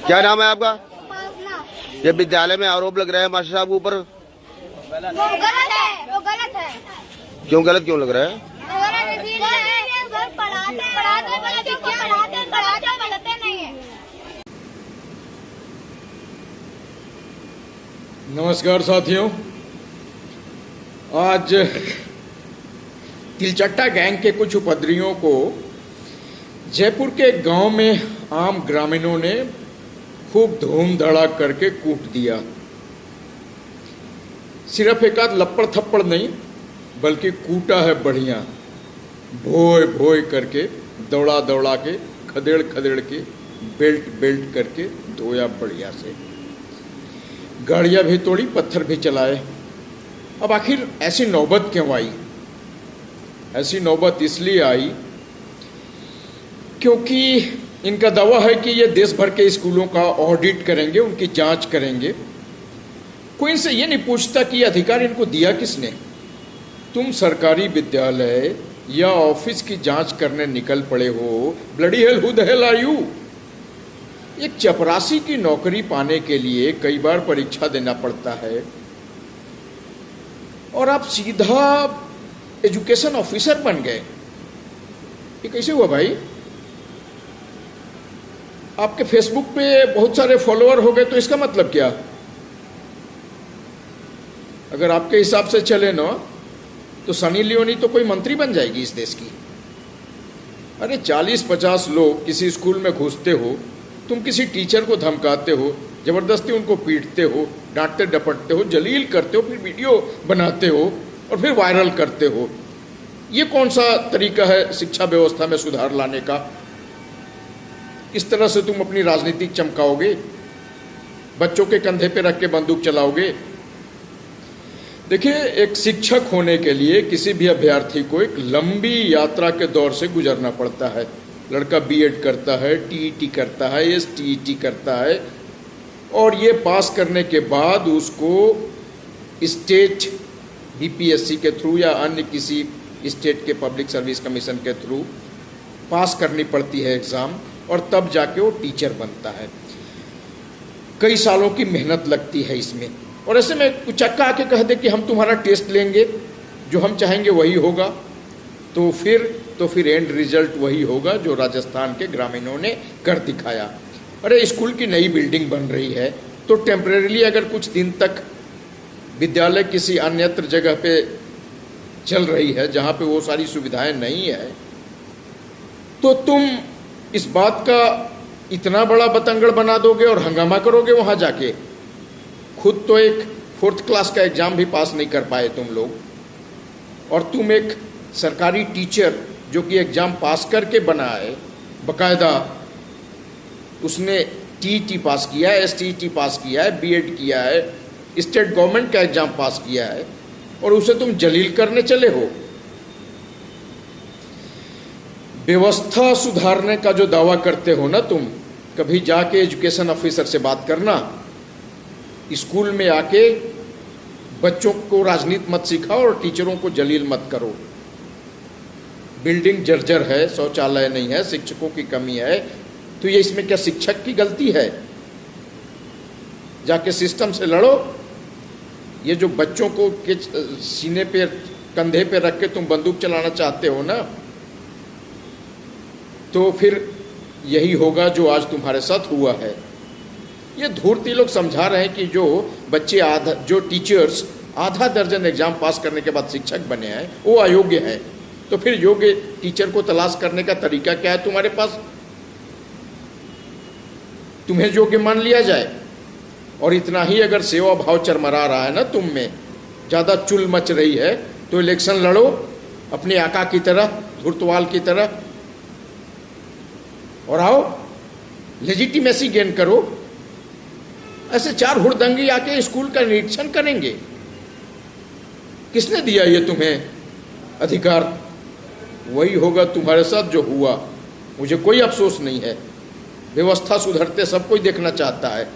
क्या नाम है आपका? उपासना। ये विद्यालय में आरोप लग रहे हैं मास्टर साहब के ऊपर, वो गलत है, वो गलत है। क्यों गलत क्यों लग रहा है? पढ़ाते नहीं है। नमस्कार साथियों, आज तिलचट्टा गैंग के कुछ उपद्रवियों को जयपुर के गांव में आम ग्रामीणों ने खूब धूम धड़ाक करके कूट दिया। सिर्फ एक आध लपड़ थप्पड़ नहीं, बल्कि कूटा है बढ़िया, भोय भोय करके, दौड़ा दौड़ा के, खदेड़ खदेड़ के, बेल्ट बेल्ट करके धोया बढ़िया से। गाड़ियां भी तोड़ी, पत्थर भी चलाए। अब आखिर ऐसी नौबत क्यों आई? ऐसी नौबत इसलिए आई क्योंकि इनका दावा है कि ये देश भर के स्कूलों का ऑडिट करेंगे, उनकी जांच करेंगे। कोई इनसे ये नहीं पूछता कि ये अधिकार इनको दिया किसने। तुम सरकारी विद्यालय या ऑफिस की जांच करने निकल पड़े हो। Bloody hell, who the hell are you? एक चपरासी की नौकरी पाने के लिए कई बार परीक्षा देना पड़ता है और आप सीधा एजुकेशन ऑफिसर बन गए। ये कैसे हुआ भाई? आपके फेसबुक पे बहुत सारे फॉलोअर हो गए तो इसका मतलब क्या? अगर आपके हिसाब से चले ना तो सनी लियोनी तो कोई मंत्री बन जाएगी इस देश की। अरे 40-50 लोग किसी स्कूल में घुसते हो, तुम किसी टीचर को धमकाते हो, जबरदस्ती उनको पीटते हो, डांटते डपटते हो, जलील करते हो, फिर वीडियो बनाते हो और फिर वायरल करते हो। ये कौन सा तरीका है शिक्षा व्यवस्था में सुधार लाने का? इस तरह से तुम अपनी राजनीति चमकाओगे? बच्चों के कंधे पे रख के बंदूक चलाओगे? देखिए, एक शिक्षक होने के लिए किसी भी अभ्यर्थी को एक लंबी यात्रा के दौर से गुजरना पड़ता है। लड़का बीएड करता है, टीईटी करता है, एसटीईटी करता है और ये पास करने के बाद उसको स्टेट बीपीएससी के थ्रू या अन्य किसी स्टेट के पब्लिक सर्विस कमीशन के थ्रू पास करनी पड़ती है एग्ज़ाम, और तब जाके वो टीचर बनता है। कई सालों की मेहनत लगती है इसमें। और ऐसे में कुछ चक्का आके कह दे कि हम तुम्हारा टेस्ट लेंगे, जो हम चाहेंगे वही होगा, तो फिर एंड रिजल्ट वही होगा जो राजस्थान के ग्रामीणों ने कर दिखाया। अरे स्कूल की नई बिल्डिंग बन रही है तो टेम्परेरीली अगर कुछ दिन तक विद्यालय किसी अन्यत्र जगह पे चल रही है जहाँ पे वो सारी सुविधाएं नहीं है, तो तुम इस बात का इतना बड़ा बतंगड़ बना दोगे और हंगामा करोगे वहाँ जाके। खुद तो एक 4th क्लास का एग्ज़ाम भी पास नहीं कर पाए तुम लोग, और तुम एक सरकारी टीचर जो कि एग्ज़ाम पास करके बना है, बाकायदा उसने टीईटी पास किया है, एसटीईटी पास किया है, बीएड किया है, स्टेट गवर्नमेंट का एग्ज़ाम पास किया है, और उसे तुम जलील करने चले हो। व्यवस्था सुधारने का जो दावा करते हो ना तुम, कभी जाके एजुकेशन ऑफिसर से बात करना, स्कूल में आके बच्चों को राजनीति मत सिखाओ और टीचरों को जलील मत करो। बिल्डिंग जर्जर है, शौचालय नहीं है, शिक्षकों की कमी है, तो ये इसमें क्या शिक्षक की गलती है? जाके सिस्टम से लड़ो। ये जो बच्चों को के सीने पे कंधे पे रख के तुम बंदूक चलाना चाहते हो ना, तो फिर यही होगा जो आज तुम्हारे साथ हुआ है। ये धूर्ती लोग समझा रहे हैं कि जो बच्चे जो टीचर्स आधा दर्जन एग्जाम पास करने के बाद शिक्षक बने हैं वो अयोग्य हैं। तो फिर योग्य टीचर को तलाश करने का तरीका क्या है तुम्हारे पास? तुम्हें योग्य मान लिया जाए। और इतना ही अगर सेवा भाव चरमरा रहा है ना तुम में, ज़्यादा चुल मच रही है, तो इलेक्शन लड़ो अपने आका की तरह, धुर्तवाल की तरह, और आओ लेजिटिमेसी गेन करो। ऐसे 4 हुड़दंगी आके स्कूल का निरीक्षण करेंगे। किसने दिया ये तुम्हें अधिकार? वही होगा तुम्हारे साथ जो हुआ। मुझे कोई अफसोस नहीं है। व्यवस्था सुधरते सब कोई देखना चाहता है,